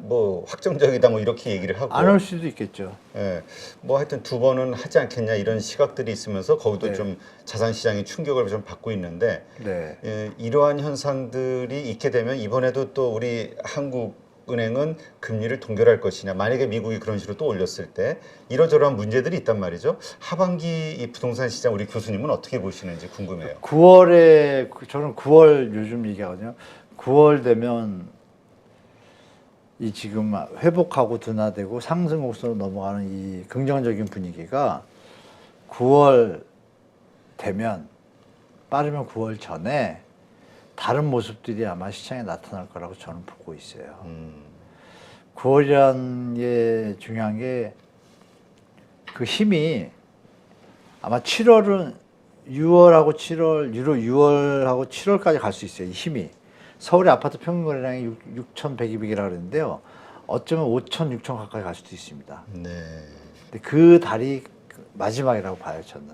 뭐 확정적이다 뭐 이렇게 얘기를 하고 안 올 수도 있겠죠. 예, 뭐 하여튼 2번은 하지 않겠냐 이런 시각들이 있으면서 거기도 네. 좀 자산 시장이 충격을 좀 받고 있는데 네. 이러한 현상들이 있게 되면 이번에도 또 우리 한국 은행은 금리를 동결할 것이냐. 만약에 미국이 그런 식으로 또 올렸을 때 이러저러한 문제들이 있단 말이죠. 하반기 이 부동산 시장 우리 교수님은 어떻게 보시는지 궁금해요. 9월에 저는 9월 요즘 얘기하거든요. 9월 되면 이 지금 회복하고 둔화되고 상승 곡선으로 넘어가는 이 긍정적인 분위기가 9월 되면 빠르면 9월 전에 다른 모습들이 아마 시장에 나타날 거라고 저는 보고 있어요. 9월이라는 게 중요한 게 그 힘이 아마 7월은 6월하고 7월, 유로 6월하고 7월까지 갈 수 있어요. 이 힘이. 서울의 아파트 평균 거래량이 6,100이라고 그랬는데요. 어쩌면 5,000, 6,000 가까이 갈 수도 있습니다. 네. 근데 그 달이 마지막이라고 봐요, 저는.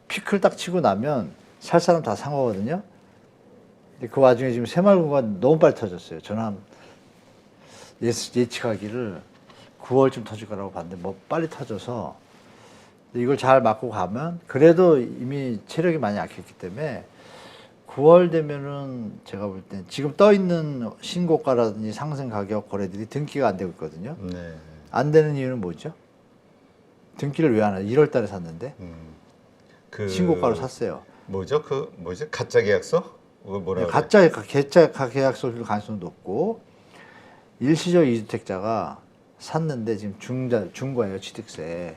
피크를 딱 치고 나면 살 사람 다 산 거거든요. 근데 그 와중에 지금 새마을금고가 너무 빨리 터졌어요. 저는 한 예측하기를 9월쯤 터질 거라고 봤는데 뭐 빨리 터져서 이걸 잘 맞고 가면 그래도 이미 체력이 많이 약했기 때문에 9월 되면은 제가 볼 때 지금 떠 있는 신고가라든지 상승 가격 거래들이 등기가 안 되고 있거든요. 네. 안 되는 이유는 뭐죠? 등기를 왜 안 해요? 1월 달에 샀는데 그 신고가로 샀어요. 뭐죠? 그 뭐지? 가짜 계약서? 그거 뭐라 그래? 가짜 계약서일 가능성이 높고 일시적 이주택자가 샀는데 지금 중과예요, 취득세.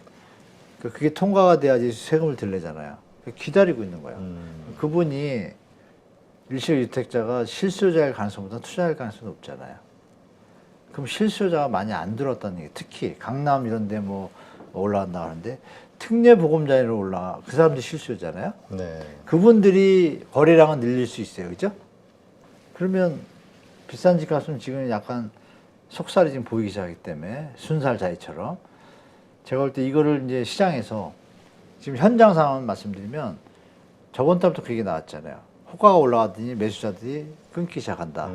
그게 통과가 돼야지 세금을 덜 내잖아요. 기다리고 있는 거예요. 그분이 일시적 이주택자가 실수요자일 가능성보다 투자할 가능성이 높잖아요. 그럼 실수요자가 많이 안 들어왔다는 얘기. 특히 강남 이런 데 뭐 올라간다 하는데 특례 보금자리로 올라가. 그 사람들이 실수요자잖아요. 네. 그분들이 거래량은 늘릴 수 있어요. 그죠? 그러면 비싼 집 값은 지금 약간 속살이 지금 보이기 시작하기 때문에 순살자이처럼 제가 볼 때 이거를 이제 시장에서 지금 현장 상황 말씀드리면 저번 달부터 그게 나왔잖아요. 호가가 올라가더니 매수자들이 끊기 시작한다.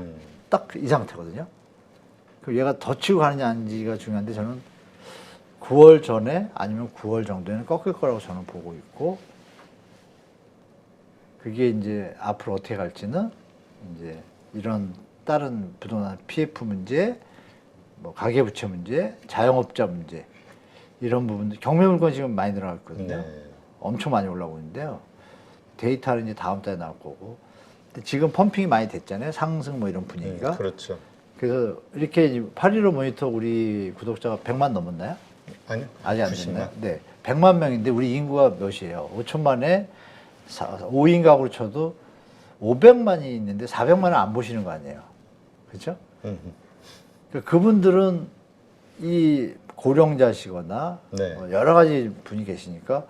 딱 이 상태거든요. 그럼 얘가 더 치고 가느냐 아닌지가 중요한데 저는 9월 전에 아니면 9월 정도에는 꺾일 거라고 저는 보고 있고 그게 이제 앞으로 어떻게 갈지는 이제 이런 다른 부동산 PF 문제, 뭐 가계부채 문제, 자영업자 문제 이런 부분들 경매물건 지금 많이 늘어나고 있거든요. 네. 엄청 많이 올라오고 있는데요. 데이터는 이제 다음 달에 나올 거고. 근데 지금 펌핑이 많이 됐잖아요. 상승 뭐 이런 분위기가. 그렇죠. 그래서 이렇게 8.15 모니터 우리 구독자가 100만 넘었나요? 아니요. 아직 안 90만. 됐나요? 네. 100만 명인데 우리 인구가 몇이에요? 5천만에 5인 가구로 쳐도 500만이 있는데 400만을 안 보시는 거 아니에요. 그렇죠? 그분들은 이 고령자시거나 네. 뭐 여러 가지 분이 계시니까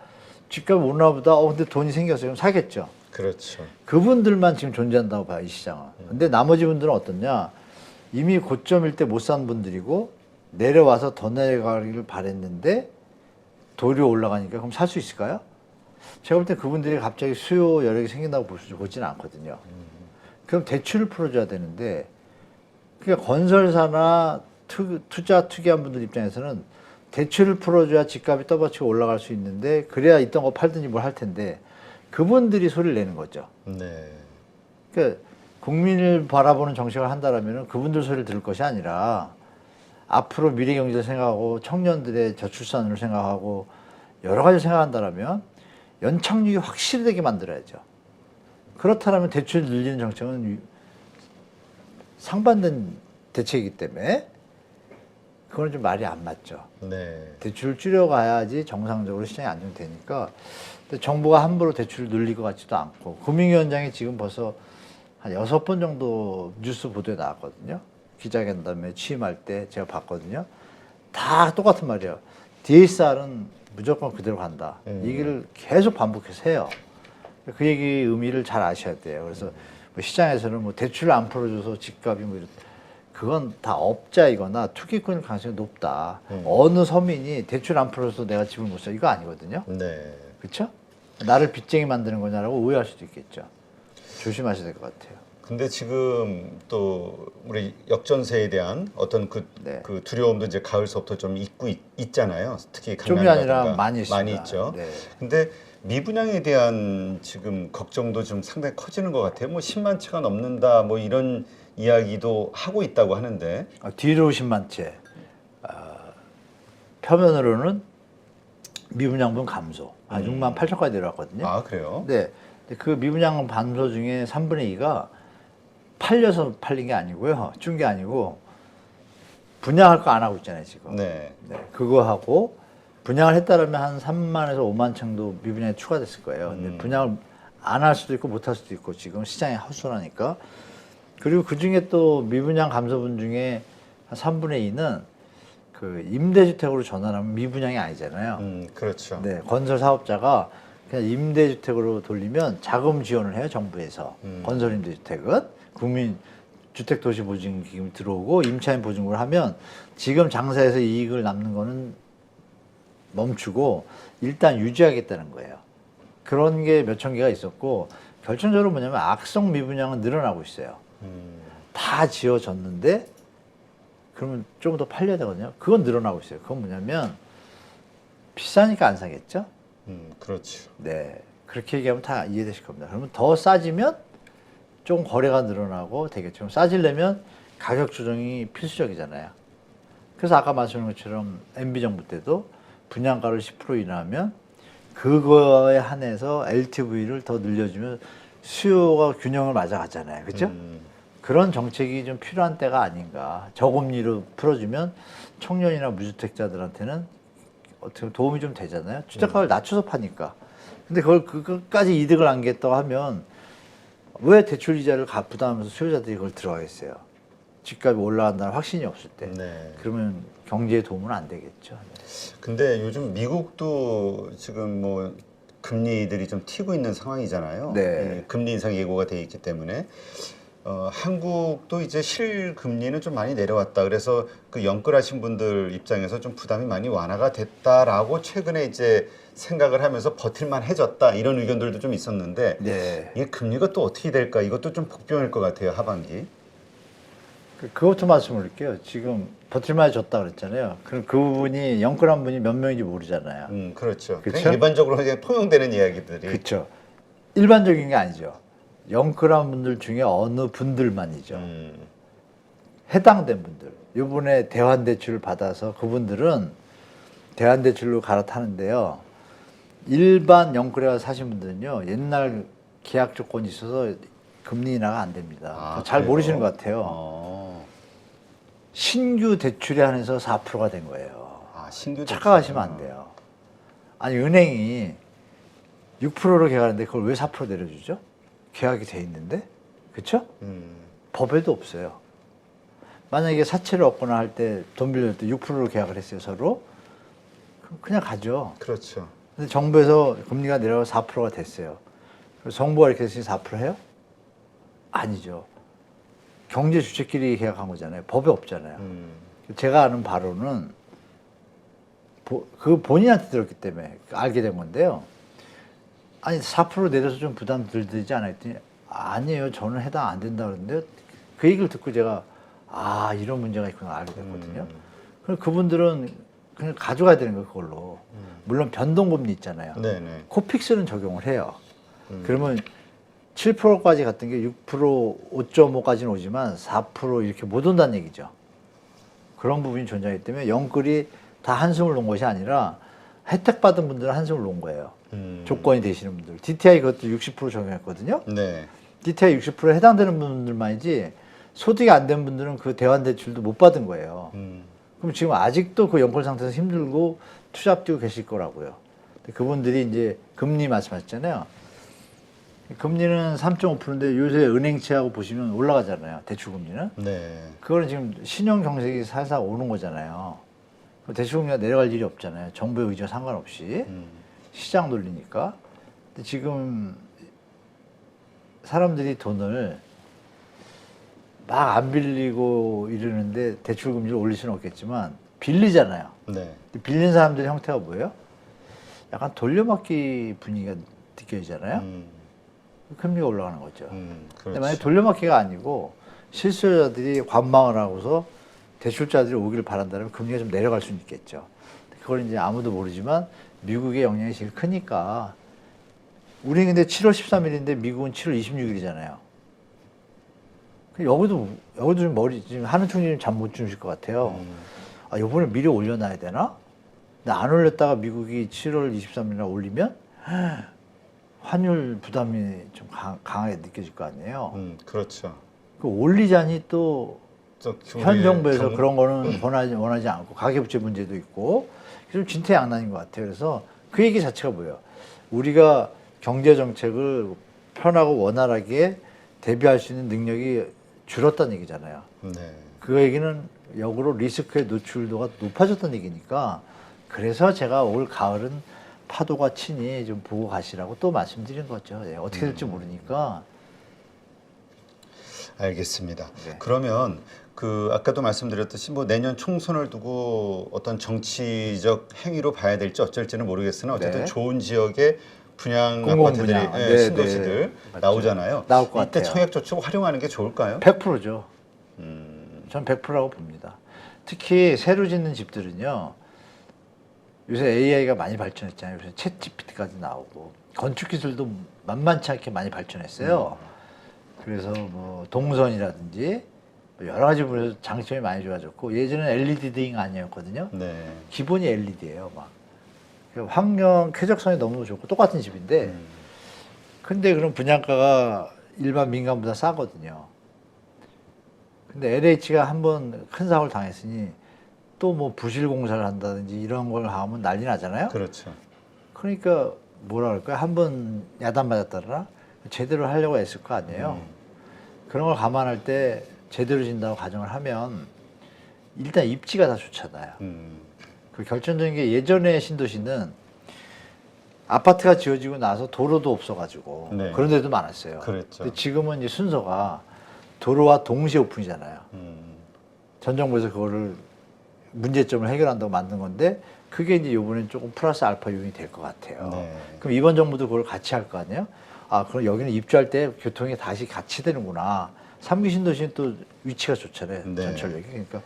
집값이 오르나 보다. 근데 돈이 생겼어요. 그럼 사겠죠. 그렇죠. 그분들만 지금 존재한다고 봐요, 이 시장은. 근데 나머지 분들은 어떻냐? 이미 고점일 때 못 산 분들이고 내려와서 더 내려가기를 바랬는데 도리어 올라가니까 그럼 살 수 있을까요? 제가 볼 때 그분들이 갑자기 수요 여력이 생긴다고 보지는 않거든요. 그럼 대출을 풀어줘야 되는데 그러니까 건설사나 투자 투기한 분들 입장에서는 대출을 풀어줘야 집값이 떠받치고 올라갈 수 있는데 그래야 있던 거 팔든지 뭘 할 텐데 그분들이 소리를 내는 거죠. 네. 그러니까 국민을 바라보는 정책을 한다라면 그분들 소리를 들을 것이 아니라 앞으로 미래 경제를 생각하고 청년들의 저출산을 생각하고 여러 가지 생각한다라면 연착륙이 확실히 되게 만들어야죠. 그렇다면 대출 늘리는 정책은 상반된 대책이기 때문에 그건 좀 말이 안 맞죠. 네. 대출을 줄여가야지 정상적으로 시장이 안정되니까. 근데 정부가 함부로 대출을 늘릴 것 같지도 않고 금융위원장이 지금 벌써 한 6번 정도 뉴스 보도에 나왔거든요. 기자간담회 취임할 때 제가 봤거든요. 다 똑같은 말이에요. DSR은 무조건 그대로 간다. 이 얘기를 계속 반복해서 해요. 그 얘기 의미를 잘 아셔야 돼요. 그래서 뭐 시장에서는 뭐 대출을 안 풀어줘서 집값이 뭐 그건 다 업자이거나 투기꾼일 가능성이 높다. 어느 서민이 대출 안 풀어서 내가 집을 못 사 이거 아니거든요. 네. 그렇죠? 나를 빚쟁이 만드는 거냐라고 오해할 수도 있겠죠. 조심하셔야 될 것 같아요. 근데 지금 또 우리 역전세에 대한 어떤 그 두려움도 이제 가을서부터 좀 있잖아요. 특히 좀이 강남이라든가 아니라 많이 있습니다. 많이 있죠. 네. 근데 미분양에 대한 지금 걱정도 좀 상당히 커지는 것 같아요. 뭐 10만 채가 넘는다 뭐 이런 이야기도 하고 있다고 하는데. 뒤로 10만 채. 표면으로는 미분양분 감소. 6만 8천까지 내려왔거든요. 아, 그래요? 네. 근데 그 미분양 감소 중에 3분의 2가 팔려서 팔린 게 아니고요. 준 게 아니고 분양할 거 안 하고 있잖아요, 지금. 네. 네. 그거 하고 분양을 했다라면 한 3만에서 5만 채도 미분양이 추가됐을 거예요. 근데 분양을 안 할 수도 있고 못 할 수도 있고 지금 시장이 허술하니까. 그리고 그 중에 또 미분양 감소분 중에 한 3분의 2는 그 임대주택으로 전환하면 미분양이 아니잖아요. 그렇죠. 네, 건설 사업자가 그냥 임대주택으로 돌리면 자금 지원을 해요, 정부에서. 건설 임대주택은 국민 주택도시보증기금이 들어오고 임차인 보증금을 하면 지금 장사해서 이익을 남는 거는 멈추고 일단 유지하겠다는 거예요. 그런 게 몇천 개가 있었고 결정적으로 뭐냐면 악성 미분양은 늘어나고 있어요. 다 지어졌는데 그러면 좀 더 팔려야 되거든요. 그건 늘어나고 있어요. 그건 뭐냐면 비싸니까 안 사겠죠? 그렇죠. 네. 그렇게 얘기하면 다 이해되실 겁니다. 그러면 더 싸지면 좀 거래가 늘어나고 되겠죠. 싸지려면 가격 조정이 필수적이잖아요. 그래서 아까 말씀드린 것처럼 MB정부 때도 분양가를 10% 인하하면 그거에 한해서 LTV를 더 늘려주면 수요가 균형을 맞아가잖아요. 그죠? 그런 정책이 좀 필요한 때가 아닌가. 저금리로 풀어주면 청년이나 무주택자들한테는 어떻게 보면 도움이 좀 되잖아요. 주택가를 낮춰서 파니까. 근데 그걸 그것까지 이득을 안겠다고 하면 왜 대출 이자를 부담하면서 수요자들이 그걸 들어가겠어요. 집값이 올라간다는 확신이 없을 때. 네. 그러면 경제에 도움은 안 되겠죠. 근데 요즘 미국도 지금 뭐 금리들이 좀 튀고 있는 상황이잖아요. 네. 금리 인상 예고가 돼 있기 때문에 한국도 이제 실금리는 좀 많이 내려왔다. 그래서 그 영끌하신 분들 입장에서 좀 부담이 많이 완화가 됐다라고 최근에 이제 생각을 하면서 버틸만 해졌다. 이런 의견들도 좀 있었는데 네. 이게 금리가 또 어떻게 될까? 이것도 좀 복병일 것 같아요. 하반기. 그것도 말씀드릴게요. 지금 버틸만 해줬다 그랬잖아요. 그럼 그 부분이 영끌한 분이 몇 명인지 모르잖아요. 그렇죠. 그쵸? 그냥 일반적으로 그냥 통용되는 이야기들이. 그렇죠. 일반적인 게 아니죠. 영끌한 분들 중에 어느 분들만이죠. 해당된 분들. 이번에 대환대출을 받아서 그분들은 대환대출로 갈아타는데요. 일반 영끌에 사신 분들은요. 옛날 계약 조건이 있어서 금리 인하가 안 됩니다. 아, 잘 그래요? 모르시는 것 같아요. 신규 대출에 한해서 4%가 된 거예요. 아, 신규 착각하시면 안 돼요. 아니 은행이 6%로 계약하는데 그걸 왜 4% 내려주죠? 계약이 돼 있는데, 그렇죠? 법에도 없어요. 만약에 사채를 얻거나 할 때 돈 빌릴 때 6%로 계약을 했어요 서로, 그럼 그냥 가죠. 그렇죠. 근데 정부에서 금리가 내려가 4%가 됐어요. 그래서 정부가 이렇게 했으니 4% 해요? 아니죠. 경제 주체끼리 계약한 거잖아요. 법에 없잖아요. 제가 아는 바로는 그 본인한테 들었기 때문에 알게 된 건데요. 아니 4% 내려서 좀 부담 덜 들지 않아 했더니 아니에요. 저는 해당 안 된다 그러는데 그 얘기를 듣고 제가 아 이런 문제가 있구나 알게 됐거든요. 그럼 그분들은 그냥 가져가야 되는 거예요. 그걸로. 물론 변동금리 있잖아요. 네네. 코픽스는 적용을 해요. 그러면 7%까지 갔던 게 6%, 5.5까지는 오지만 4% 이렇게 못 온다는 얘기죠. 그런 부분이 존재하기 때문에 영끌이 다 한숨을 놓은 것이 아니라 혜택 받은 분들은 한숨을 놓은 거예요. 조건이 되시는 분들. DTI 그것도 60% 적용했거든요. 네. DTI 60%에 해당되는 분들만이지 소득이 안 된 분들은 그 대환대출도 못 받은 거예요. 그럼 지금 아직도 그 영끌 상태에서 힘들고 투자 앞두고 계실 거라고요. 근데 그분들이 이제 금리 말씀하셨잖아요. 금리는 3.5%인데 요새 은행채하고 보시면 올라가잖아요. 대출금리는. 네. 그거는 지금 신용 경색이 살살 오는 거잖아요. 대출금리가 내려갈 일이 없잖아요. 정부의 의지와 상관없이. 시장 논리니까. 근데 지금 사람들이 돈을 막 안 빌리고 이러는데 대출금리를 올릴 수는 없겠지만 빌리잖아요. 네. 빌린 사람들의 형태가 뭐예요? 약간 돌려막기 분위기가 느껴지잖아요. 금리가 올라가는 거죠. 근데 그렇죠. 만약에 돌려막기가 아니고 실수요자들이 관망을 하고서 대출자들이 오기를 바란다면 금리가 좀 내려갈 수는 있겠죠. 그걸 이제 아무도 모르지만 미국의 영향이 제일 크니까. 우리 근데 7월 13일인데 미국은 7월 26일이잖아요. 여기도 좀 지금 하는 총리님 잠 못 주무실 것 같아요. 아, 요번에 미리 올려놔야 되나? 근데 안 올렸다가 미국이 7월 23일날 올리면 환율 부담이 좀 강하게 느껴질 거 아니에요. 그렇죠. 그 올리자니 또 현 정부에서 우리 그런 거는 원하지 않고 가계부채 문제도 있고 좀 진퇴양난인 것 같아요. 그래서 그 얘기 자체가 뭐예요? 우리가 경제 정책을 편하고 원활하게 대비할 수 있는 능력이 줄었다는 얘기잖아요. 네. 그 얘기는 역으로 리스크의 노출도가 높아졌다는 얘기니까 그래서 제가 올 가을은 파도가 치니 좀 보고 가시라고 또 말씀드린 거죠. 예, 어떻게 될지 모르니까. 알겠습니다. 네. 그러면 그 아까도 말씀드렸듯이 뭐 내년 총선을 두고 어떤 정치적 행위로 봐야 될지 어쩔지는 모르겠으나 어쨌든 네. 좋은 지역의 분양 공공 아파트들이 분양. 예, 네, 신도시들 네. 나오잖아요. 나올 것 이때 같아요. 청약저축 활용하는 게 좋을까요? 100%죠. 전 100%라고 봅니다. 특히 새로 짓는 집들은요. 요새 AI가 많이 발전했잖아요. 요새 챗 GPT까지 나오고 건축 기술도 만만치 않게 많이 발전했어요. 그래서 뭐 동선이라든지 여러 가지 부분에서 장점이 많이 좋아졌고 예전에는 LED 등 아니었거든요. 네. 기본이 LED예요. 막 환경 쾌적성이 너무 좋고 똑같은 집인데 근데 그런 분양가가 일반 민간보다 싸거든요. 근데 LH가 한번 큰 사고를 당했으니 또 뭐 부실 공사를 한다든지 이런 걸 하면 난리 나잖아요. 그렇죠. 그러니까 뭐라 그럴까요? 한번 야단 맞았다라 제대로 하려고 했을 거 아니에요. 그런 걸 감안할 때 제대로 진다고 가정을 하면 일단 입지가 다 좋잖아요. 그 결정적인 게 예전에 신도시는 아파트가 지어지고 나서 도로도 없어가지고 네. 그런 데도 많았어요. 그랬죠. 근데 지금은 이제 순서가 도로와 동시에 오픈이잖아요. 전 정부에서 그거를 문제점을 해결한다고 만든 건데 그게 이제 이번엔 조금 플러스 알파 요인이 될 것 같아요. 네. 그럼 이번 정부도 그걸 같이 할 거 아니에요? 아, 그럼 여기는 입주할 때 교통이 다시 같이 되는구나. 3기 신도시는 또 위치가 좋잖아요. 네. 전철역이. 그러니까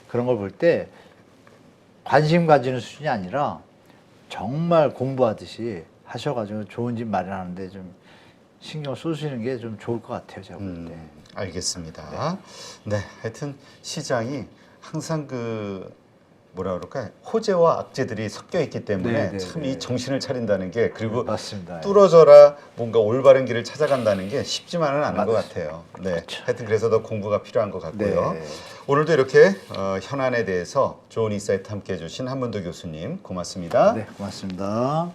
그런 걸 볼 때 관심 가지는 수준이 아니라 정말 공부하듯이 하셔가지고 좋은 집 마련하는데 좀 신경 쏘시는 게 좀 좋을 것 같아요. 제가 볼 때. 알겠습니다. 네, 하여튼 시장이 항상 그 뭐라 그럴까 호재와 악재들이 섞여 있기 때문에 네, 네, 참 네. 이 정신을 차린다는 게 그리고 맞습니다. 뚫어져라 뭔가 올바른 길을 찾아간다는 게 쉽지만은 않은 것 맞습니다. 같아요. 네, 그렇죠. 하여튼 그래서 더 공부가 필요한 것 같고요. 네. 오늘도 이렇게 현안에 대해서 좋은 인사이트 함께해 주신 한문도 교수님 고맙습니다. 네, 고맙습니다.